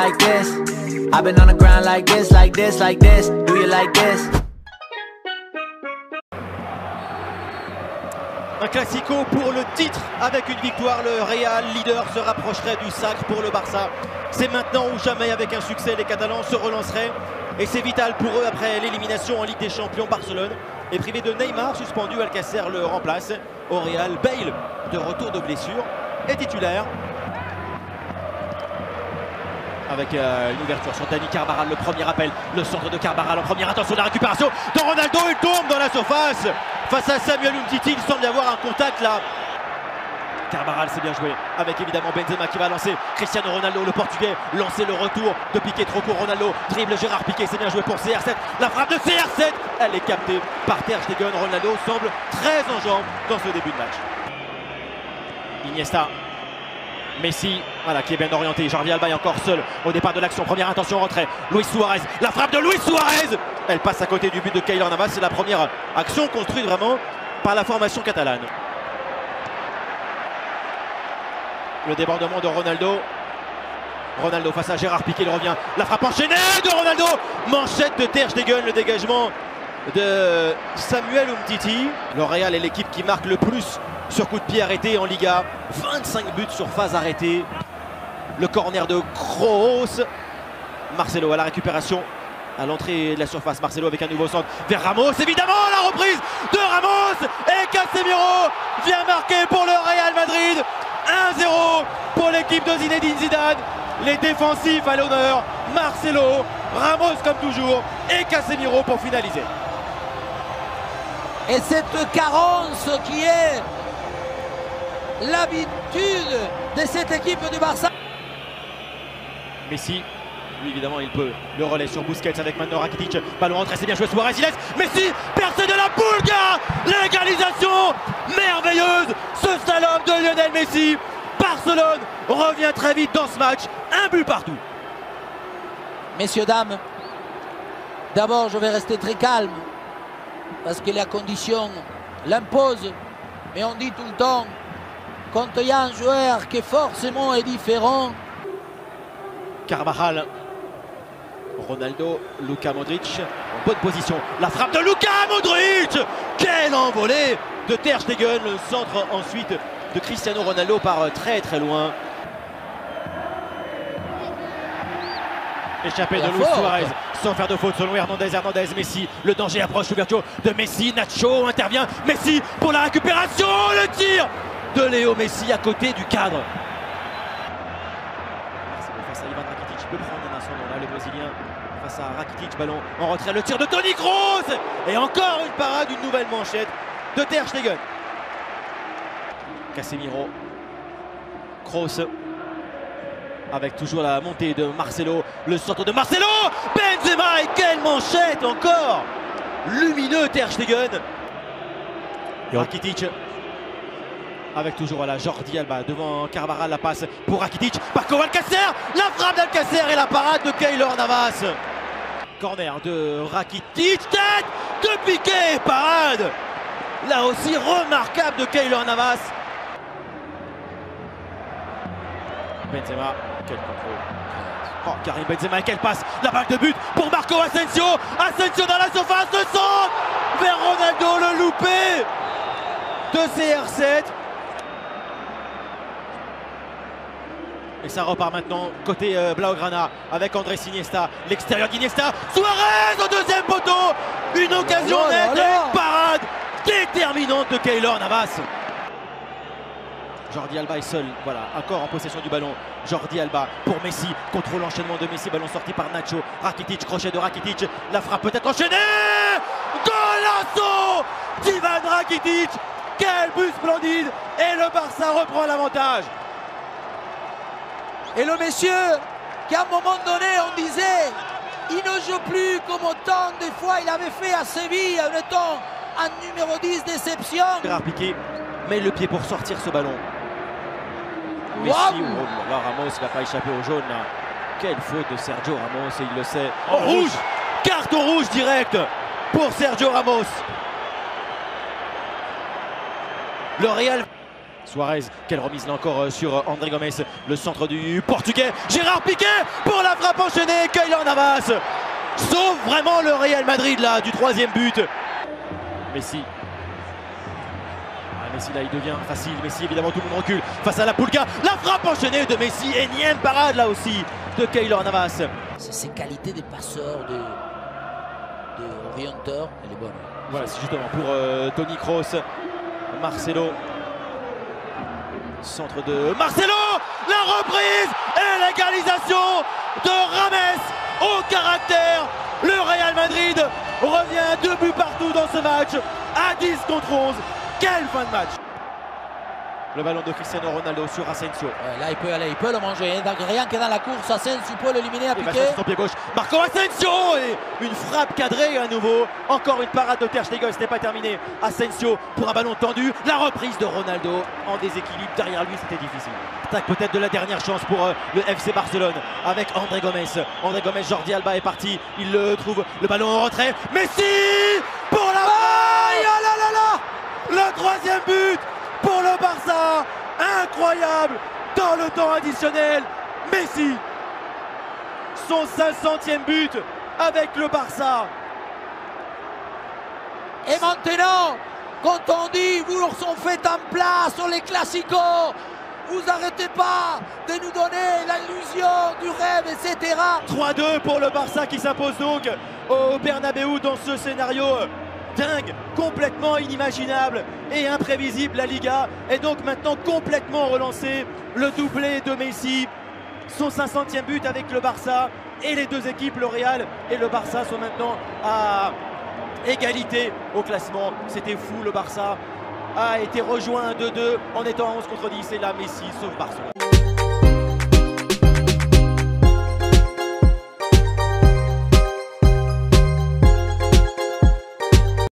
Like this, I've been on the ground like this, like this, like this. Do you like this? Un classico pour le titre avec une victoire. Le Real leader se rapprocherait du sacre pour le Barça. C'est maintenant ou jamais. Avec un succès, les Catalans se relanceraient. Et c'est vital pour eux après l'élimination en Ligue des Champions. Barcelone est privé de Neymar, suspendu. Alcacer le remplace. Au Real, Bale, de retour de blessure, est titulaire. Avec une ouverture sur Dani Carvajal, le premier appel, le centre de Carvajal en première intention de la récupération de Ronaldo, il tombe dans la surface face à Samuel Umtiti. Il semble y avoir un contact là. Carvajal, c'est bien joué, avec évidemment Benzema qui va lancer Cristiano Ronaldo, le portugais, lancer le retour de Piqué, trop court. Ronaldo dribble Gérard Piqué, c'est bien joué pour CR7, la frappe de CR7, elle est captée par Ter Stegen. Ronaldo semble très en jambes dans ce début de match. Iniesta, Messi, voilà, qui est bien orienté. Jordi Alba est encore seul au départ de l'action. Première intention, retrait. Luis Suarez, la frappe de Luis Suarez. Elle passe à côté du but de Keylor Navas. C'est la première action construite vraiment par la formation catalane. Le débordement de Ronaldo. Ronaldo face à Gérard Piqué, il revient. La frappe enchaînée de Ronaldo. Manchette de Ter Stegen, le dégagement de Samuel Umtiti. Le Real est l'équipe qui marque le plus sur coup de pied arrêté en Liga. 25 buts sur phase arrêtée. Le corner de Kroos. Marcelo à la récupération à l'entrée de la surface. Marcelo avec un nouveau centre vers Ramos. Évidemment la reprise de Ramos. Et Casemiro vient marquer pour le Real Madrid. 1-0 pour l'équipe de Zinedine Zidane. Les défensifs à l'honneur. Marcelo, Ramos comme toujours et Casemiro pour finaliser. Et cette carence qui est l'habitude de cette équipe du Barça. Messi, lui évidemment il peut le relais sur Busquets avec maintenant Rakitic. Ballon rentré, c'est bien joué, Suarez il laisse. Messi, percé de la Bulga. L'égalisation merveilleuse, ce slalom de Lionel Messi. Barcelone revient très vite dans ce match, un but partout. Messieurs, dames, d'abord je vais rester très calme parce que la condition l'impose. Mais on dit tout le temps, quand il y a un joueur qui forcément est différent. Carvajal, Ronaldo, Luka Modric en bonne position. La frappe de Luka Modric. Quelle envolée de Ter Stegen. Le centre ensuite de Cristiano Ronaldo part très très loin. Échappé de Luis Suarez sans faire de faute selon Hernandez. Messi, le danger approche, l'ouverture de Messi. Nacho intervient. Messi pour la récupération. Le tir de Léo Messi à côté du cadre. Face à Ivan Rakitic, il peut prendre un instant là, le Brésilien face à Rakitic, ballon en retrait, le tir de Toni Kroos et encore une parade, une nouvelle manchette de Ter Stegen. Casemiro, Kroos avec toujours la montée de Marcelo, le centre de Marcelo, Benzema et quelle manchette encore, lumineux Ter Stegen. Rakitic avec toujours voilà, Jordi Alba devant Carvajal, la passe pour Rakitic, Marco Alcacer, la frappe d'Alcacer et la parade de Keylor Navas. Corner de Rakitic, tête de Piqué, parade là aussi remarquable de Keylor Navas. Benzema, quel contrôle. Oh, Karim Benzema, quelle passe, la balle de but pour Marco Asensio. Asensio dans la surface, le centre vers Ronaldo, le loupé de CR7. Et ça repart maintenant côté Blaugrana avec Andrés Iniesta, l'extérieur d'Iniesta, Suarez au deuxième poteau, une occasion nette, une parade déterminante de Keylor Navas. Jordi Alba est seul, voilà, encore en possession du ballon. Jordi Alba pour Messi, contrôle l'enchaînement de Messi, ballon sorti par Nacho. Rakitic, crochet de Rakitic, la frappe peut-être enchaînée. Golasso d'Ivan Rakitic, quel but splendide. Et le Barça reprend l'avantage. Et le monsieur qui à un moment donné on disait il ne joue plus comme autant de fois il avait fait à Séville en étant un numéro 10 déception. Gérard Piqué met le pied pour sortir ce ballon. Messi, oh là, Ramos ne va pas échapper au jaune là. Quelle faute de Sergio Ramos et il le sait. En rouge, carton rouge direct pour Sergio Ramos. Le Real Suarez, quelle remise là encore sur André Gomes, le centre du Portugais, Gérard Piqué pour la frappe enchaînée, Keylor Navas sauve vraiment le Real Madrid là du troisième but. Messi. Messi là il devient facile, Messi évidemment tout le monde recule face à la Pulga, la frappe enchaînée de Messi, énième parade là aussi de Keylor Navas. C'est ces qualités des passeurs, de orienteurs, elle est bonne. Voilà, c'est justement pour Toni Kroos, Marcelo. Centre de Marcelo, la reprise et l'égalisation de Rames au caractère. Le Real Madrid revient 2 buts partout dans ce match à 10 contre 11. Quelle fin de match! Le ballon de Cristiano Ronaldo sur Asensio. Ouais, là il peut aller, il peut le manger, hein. Rien que dans la course, Asensio peut l'éliminer à Piqué. Son pied gauche, Marco Asensio et une frappe cadrée à nouveau. Encore une parade de Ter Stegen, ce n'est pas terminé. Asensio pour un ballon tendu, la reprise de Ronaldo en déséquilibre derrière lui, c'était difficile. Attaque peut-être de la dernière chance pour le FC Barcelone avec André Gomes. André Gomes, Jordi Alba est parti, il le trouve, le ballon en retrait. Messi pour la balle. Oh là là là, le troisième but pour le Barça, incroyable, dans le temps additionnel, Messi, son 500e but avec le Barça. Et maintenant, quand on dit vous leur sont fait en place sur les classicos, vous n'arrêtez pas de nous donner l'illusion du rêve, etc. 3-2 pour le Barça qui s'impose donc au Bernabéu dans ce scénario dingue, complètement inimaginable et imprévisible. La Liga est donc maintenant complètement relancée. Le doublé de Messi, son 500e but avec le Barça, et les deux équipes, le Real et le Barça, sont maintenant à égalité au classement. C'était fou, le Barça a été rejoint 2-2 en étant à 11 contre 10 et là Messi sauve Barcelone.